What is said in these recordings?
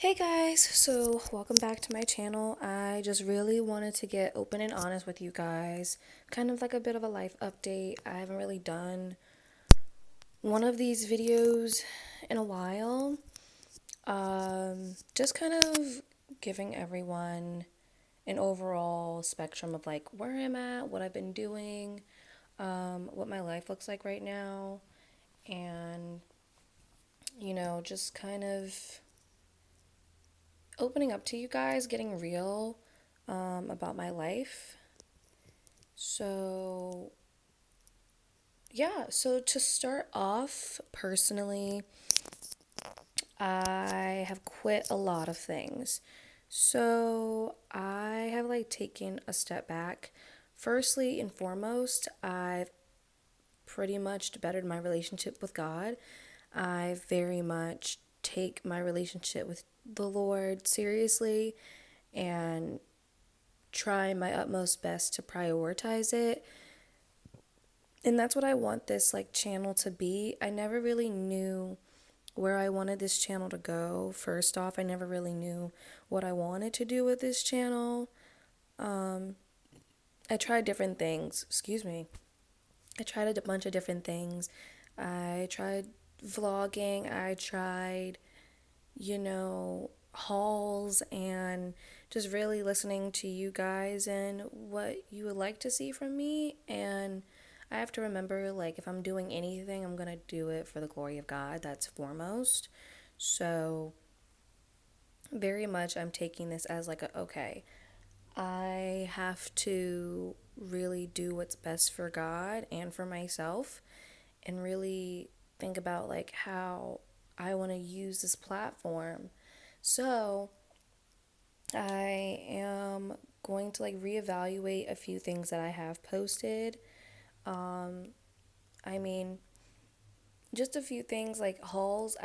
Hey guys, so welcome back to my channel. I just really wanted to get open and honest with you guys. Kind of like a bit of a life update. I haven't really done one of these videos in a while. Just kind of giving everyone an overall spectrum of like where I'm at, what I've been doing, what my life looks like right now, and just kind of opening up to you guys, getting real about my life. So, yeah, so to start off, personally, I have quit a lot of things. So, I have like taken a step back. Firstly and foremost, I've pretty much bettered my relationship with God. I very much take my relationship with the Lord seriously and try my utmost best to prioritize it. And that's what I want this like channel to be. I never really knew where I wanted this channel to go. First off, I never really knew what I wanted to do with this channel. I tried different things. Excuse me. I tried a bunch of different things. I tried vlogging. I tried, hauls and just really listening to you guys and what you would like to see from me. And I have to remember, like, if I'm doing anything, I'm going to do it for the glory of God. That's foremost. So, very much, I'm taking this as like okay, I have to really do what's best for God and for myself and really think about like how I want to use this platform. So, I am going to like reevaluate a few things that I have posted. I mean, just a few things like hauls.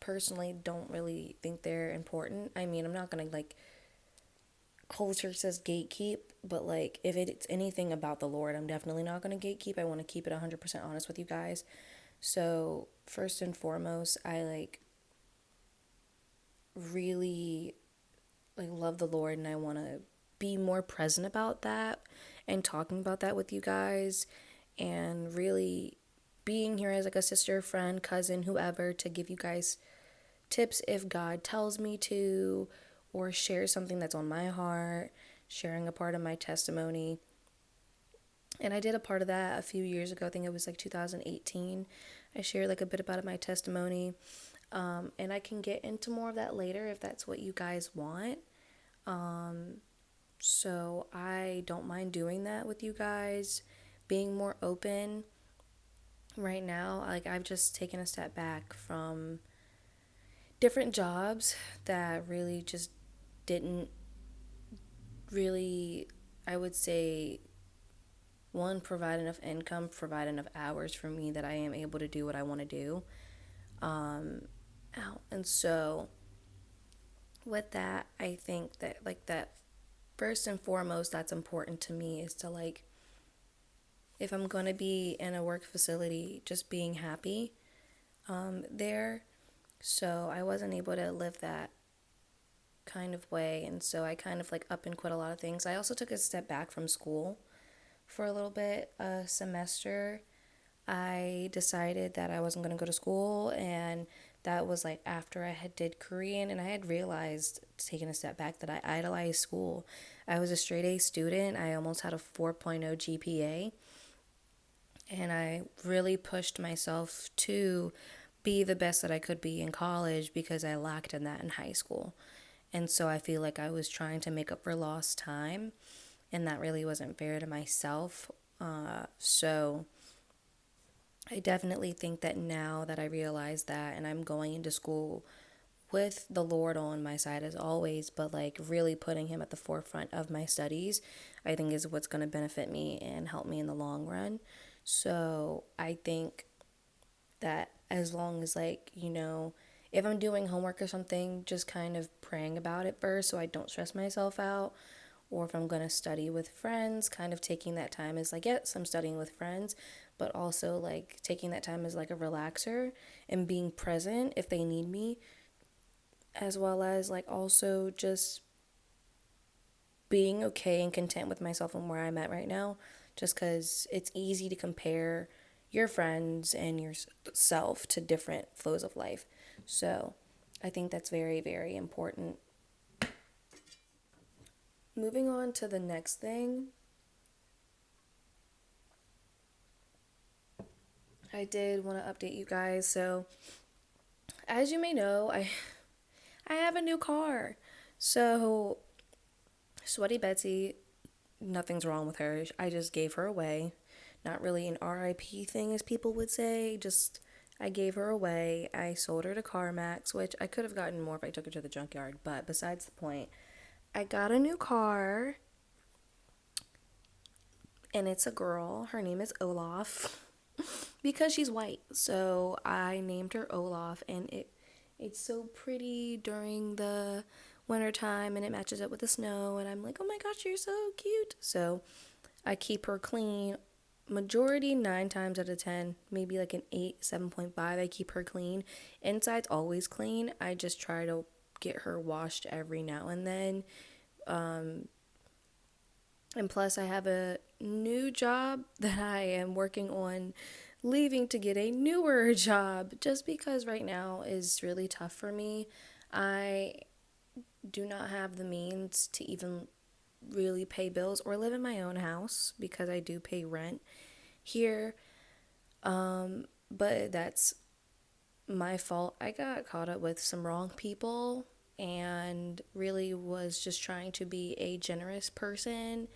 Personally don't really think they're important. I mean, I'm not gonna like culture says gatekeep, but like if it's anything about the Lord, I'm definitely not gonna gatekeep. I want to keep it 100% honest with you guys. So first and foremost, I like really like love the Lord and I want to be more present about that and talking about that with you guys and really being here as like a sister, friend, cousin, whoever to give you guys tips if God tells me to or share something that's on my heart, sharing a part of my testimony. And I did a part of that a few years ago. I think it was like 2018. I shared like a bit about my testimony. And I can get into more of that later if that's what you guys want. So I don't mind doing that with you guys, being more open right now. Like I've just taken a step back from different jobs that really just didn't really, I would say, one, provide enough income, provide enough hours for me that I am able to do what I want to do. And so with that, I think that like that first and foremost that's important to me is to like if I'm going to be in a work facility, just being happy there. So I wasn't able to live that kind of way. And so I kind of like up and quit a lot of things. I also took a step back from school for a little bit, a semester. I decided that I wasn't going to go to school, and that was like after I had did Korean, and I had realized, taking a step back, that I idolized school. I was a straight A student. I almost had a 4.0 GPA, and I really pushed myself to be the best that I could be in college because I lacked in that in high school. And so I feel like I was trying to make up for lost time, and that really wasn't fair to myself. So I definitely think that now that I realize that and I'm going into school with the Lord on my side as always, but like really putting Him at the forefront of my studies, I think is what's going to benefit me and help me in the long run. So I think that as long as, like, if I'm doing homework or something, just kind of praying about it first so I don't stress myself out. Or if I'm going to study with friends, kind of taking that time as like, yes, I'm studying with friends, but also like taking that time as like a relaxer and being present if they need me. as well as like also just being okay and content with myself and where I'm at right now, just because it's easy to compare your friends and yourself to different flows of life. So I think that's very, very important. Moving on to the next thing, I did want to update you guys. So, as you may know, I have a new car. So, Sweaty Betsy, nothing's wrong with her. I just gave her away. Not really an RIP thing, as people would say. Just, I gave her away. I sold her to CarMax, which I could have gotten more if I took her to the junkyard. But besides the point, I got a new car, and it's a girl. Her name is Olaf because she's white. So I named her Olaf, and it's so pretty during the winter time, and it matches up with the snow, and I'm like, oh my gosh, you're so cute. So I keep her clean. Majority 9 times out of 10, maybe like an 8, 7.5. I keep her clean. Inside's always clean. I just try to get her washed every now and then. And plus, I have a new job that I am working on leaving to get a newer job just because right now is really tough for me. I do not have the means to even really pay bills or live in my own house because I do pay rent here. But that's my fault. I got caught up with some wrong people and really was just trying to be a generous person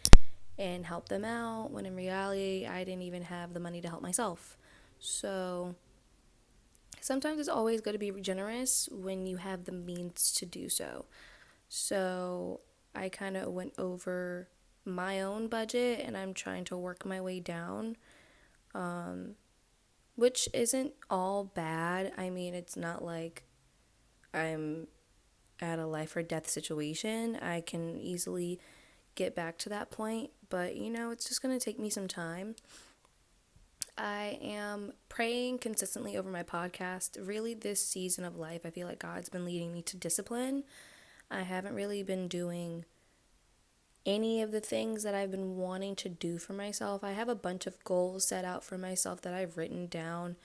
and help them out when in reality I didn't even have the money to help myself. So sometimes it's always good to be generous when you have the means to do so. So I kind of went over my own budget and I'm trying to work my way down, which isn't all bad. I mean, it's not like I'm at a life or death situation. I can easily get back to that point, but it's just going to take me some time. I am praying consistently over my podcast. Really, this season of life, I feel like God's been leading me to discipline. I haven't really been doing any of the things that I've been wanting to do for myself. I have a bunch of goals set out for myself that I've written down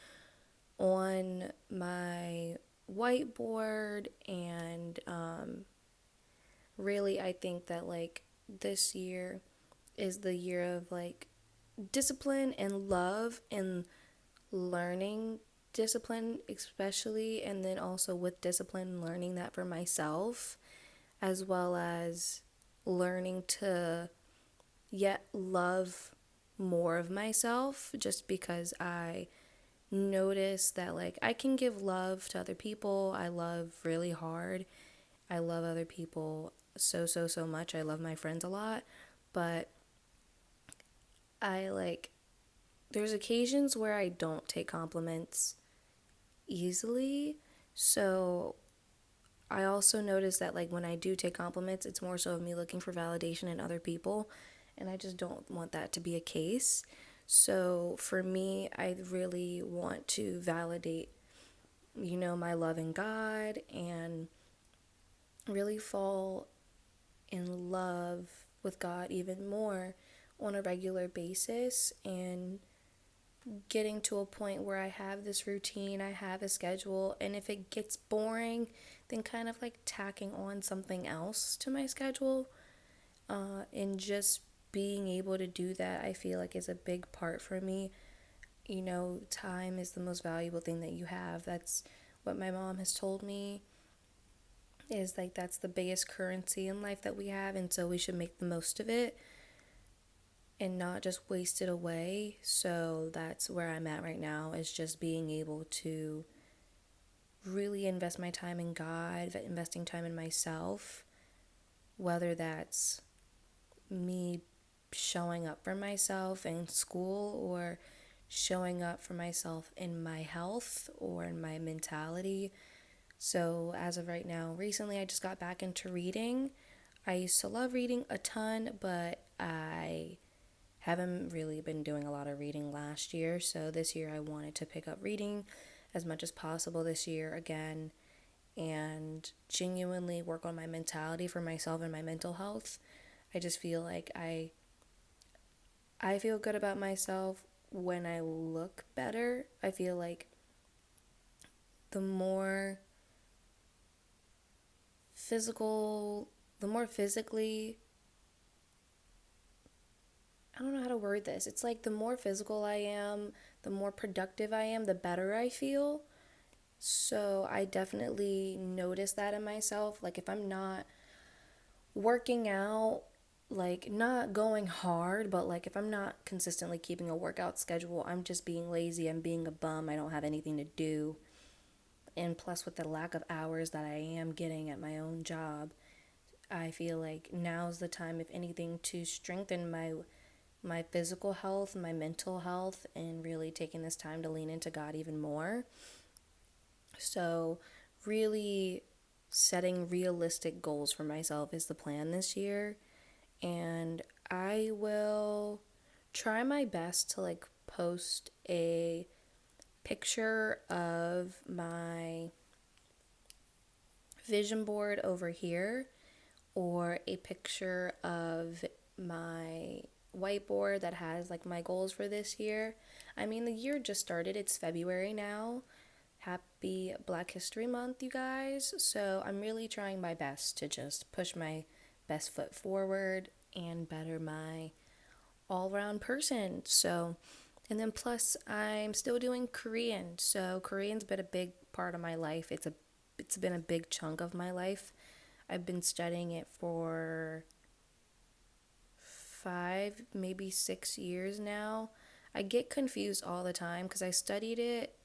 on my whiteboard, and really, I think that like this year is the year of like discipline and love and learning discipline, especially, and then also with discipline, learning that for myself, as well as learning to yet love more of myself just because I notice that like I can give love to other people. I love really hard. I love other people so much. I love my friends a lot, but I like there's occasions where I don't take compliments easily. So I also notice that like when I do take compliments, it's more so of me looking for validation in other people, and I just don't want that to be a case. So for me, I really want to validate, my love in God and really fall in love with God even more on a regular basis, and getting to a point where I have this routine, I have a schedule, and if it gets boring, then kind of like tacking on something else to my schedule. And just being able to do that, I feel like is a big part for me. Time is the most valuable thing that you have. That's what my mom has told me, is like that's the biggest currency in life that we have, and so we should make the most of it and not just waste it away. So that's where I'm at right now, is just being able to really invest my time in God, investing time in myself, whether that's me showing up for myself in school or showing up for myself in my health or in my mentality. So as of right now, recently I just got back into reading. I used to love reading a ton, but I haven't really been doing a lot of reading last year. So this year I wanted to pick up reading as much as possible this year again. And and genuinely work on my mentality for myself and my mental health. I just feel like I feel good about myself when I look better. I feel like the more physical, the more physically, I don't know how to word this. It's like the more physical I am, the more productive I am, the better I feel. So I definitely notice that in myself. Like if I'm not working out, like not going hard, but like if I'm not consistently keeping a workout schedule, I'm just being lazy, I'm being a bum, I don't have anything to do. And plus, with the lack of hours that I am getting at my own job, I feel like now's the time, if anything, to strengthen my physical health, my mental health, and really taking this time to lean into God even more. So, really setting realistic goals for myself is the plan this year. And I will try my best to like post a picture of my vision board over here or a picture of my whiteboard that has like my goals for this year. I mean, the year just started. It's February now. Happy Black History Month, you guys. So I'm really trying my best to just push my best foot forward and better my all around person. So, and then plus I'm still doing Korean. So Korean's been a big part of my life. It's been a big chunk of my life. I've been studying it for 5, maybe 6 years now. I get confused all the time because I studied it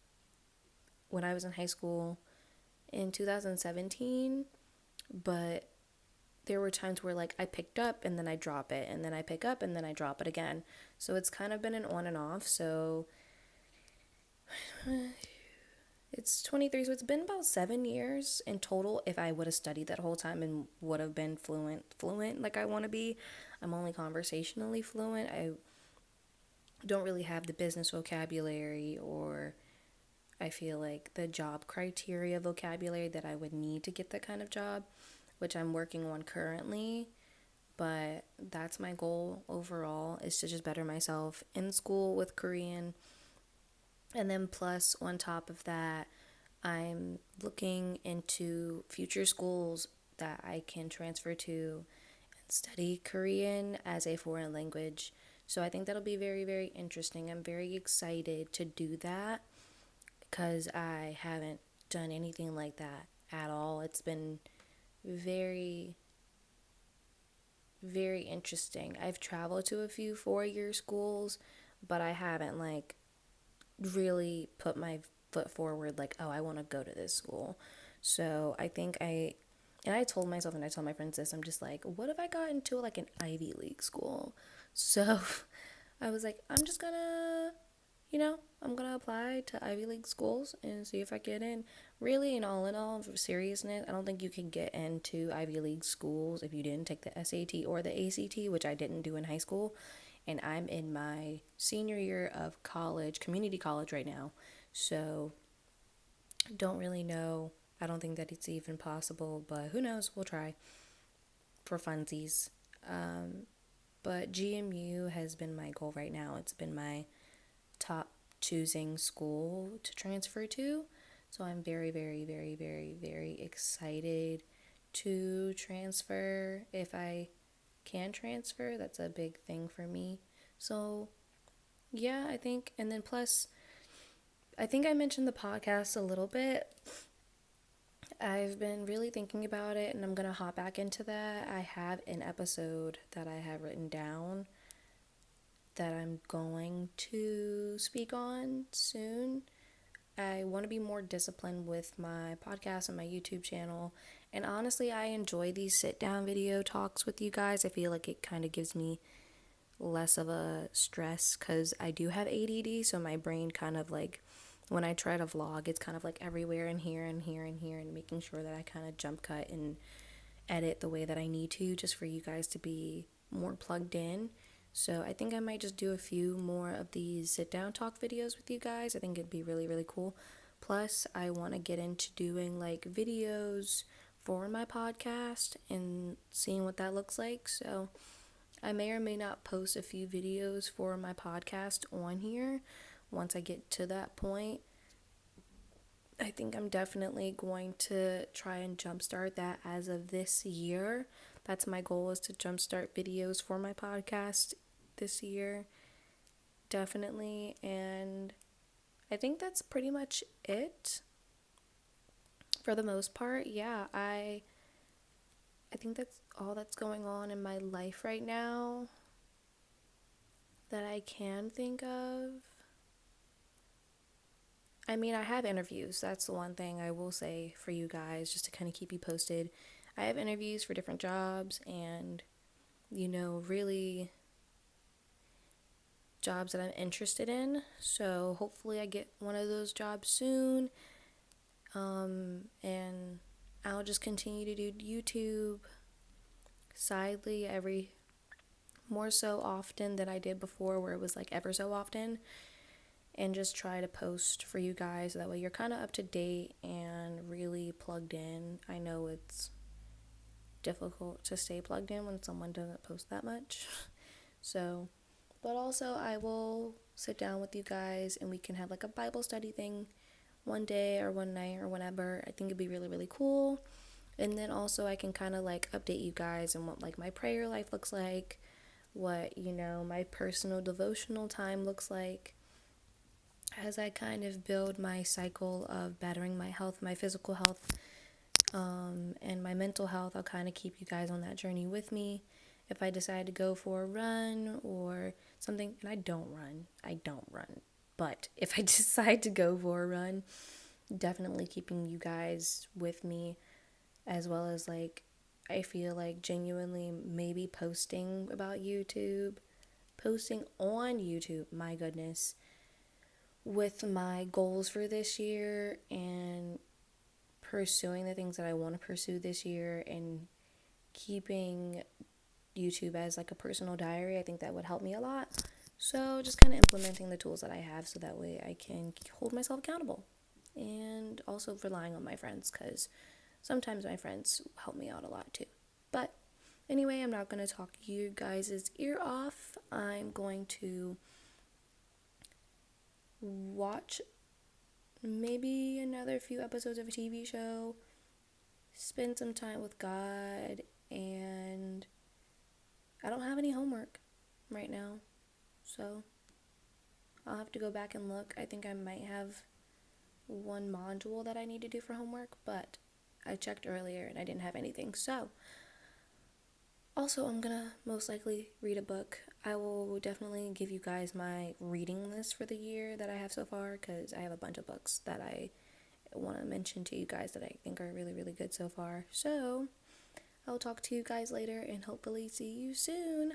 when I was in high school in 2017, but there were times where like I picked up and then I drop it and then I pick up and then I drop it again. So it's kind of been an on and off. So it's 23, so it's been about 7 years in total. If I would have studied that whole time and would have been fluent like I want to be. I'm only conversationally fluent. I don't really have the business vocabulary, or I feel like the job criteria vocabulary that I would need to get that kind of job, which I'm working on currently. But that's my goal overall, is to just better myself in school with Korean. And then plus on top of that, I'm looking into future schools that I can transfer to and study Korean as a foreign language. So I think that'll be very, very interesting. I'm very excited to do that because I haven't done anything like that at all. It's been very, very interesting. I've traveled to a few 4-year schools, but I haven't like really put my foot forward like, oh, I want to go to this school. So I think and I told myself and I told my friends this, I'm just like, what if I got into like an Ivy League school? So I was like, I'm just gonna, I'm gonna apply to Ivy League schools and see if I get in. Really, and all in all, for seriousness, I don't think you can get into Ivy League schools if you didn't take the SAT or the ACT, which I didn't do in high school. And I'm in my senior year of college, community college right now. So don't really know. I don't think that it's even possible, but who knows? We'll try for funsies. But GMU has been my goal right now. It's been my top choosing school to transfer to. So I'm very, very, very, very, very excited to transfer. If I can transfer, that's a big thing for me. So yeah, I think, and then plus, I think I mentioned the podcast a little bit. I've been really thinking about it and I'm going to hop back into that. I have an episode that I have written down that I'm going to speak on soon. I want to be more disciplined with my podcast and my YouTube channel. And honestly, I enjoy these sit down video talks with you guys. I feel like it kind of gives me less of a stress because I do have ADD. So my brain kind of like, when I try to vlog, it's kind of like everywhere and here and here and here, and making sure that I kind of jump cut and edit the way that I need to, just for you guys to be more plugged in. So I think I might just do a few more of these sit down talk videos with you guys. I think it'd be really, really cool. Plus, I want to get into doing like videos for my podcast and seeing what that looks like. So I may or may not post a few videos for my podcast on here once I get to that point. I think I'm definitely going to try and jumpstart that as of this year. That's my goal, is to jumpstart videos for my podcast this year. Definitely. And I think that's pretty much it for the most part. Yeah, I think that's all that's going on in my life right now that I can think of. I mean, I have interviews. That's the one thing I will say for you guys, just to kind of keep you posted. I have interviews for different jobs and, really jobs that I'm interested in. So hopefully I get one of those jobs soon. And I'll just continue to do YouTube sidely every more so often than I did before, where it was like ever so often, and just try to post for you guys so that way you're kind of up to date and really plugged in. I know it's difficult to stay plugged in when someone doesn't post that much. So, but also I will sit down with you guys and we can have like a Bible study thing one day or one night or whenever. I think it'd be really, really cool. And then also I can kind of like update you guys on what like my prayer life looks like, what, my personal devotional time looks like, as I kind of build my cycle of bettering my health, my physical health, and my mental health. I'll kind of keep you guys on that journey with me. If I decide to go for a run or something, and I don't run, but if I decide to go for a run, definitely keeping you guys with me, as well as like, I feel like genuinely maybe posting about YouTube, posting on YouTube, my goodness, with my goals for this year and pursuing the things that I want to pursue this year and keeping YouTube as like a personal diary. I think that would help me a lot. So just kind of implementing the tools that I have so that way I can hold myself accountable, and also relying on my friends, because sometimes my friends help me out a lot too. But anyway, I'm not going to talk you guys' ear off. I'm going to watch maybe another few episodes of a TV show, spend some time with God, and I don't have any homework right now, so I'll have to go back and look. I think I might have one module that I need to do for homework, but I checked earlier and I didn't have anything. So also, I'm gonna most likely read a book. I will definitely give you guys my reading list for the year that I have so far, because I have a bunch of books that I want to mention to you guys that I think are really, really good so far. So I'll talk to you guys later and hopefully see you soon.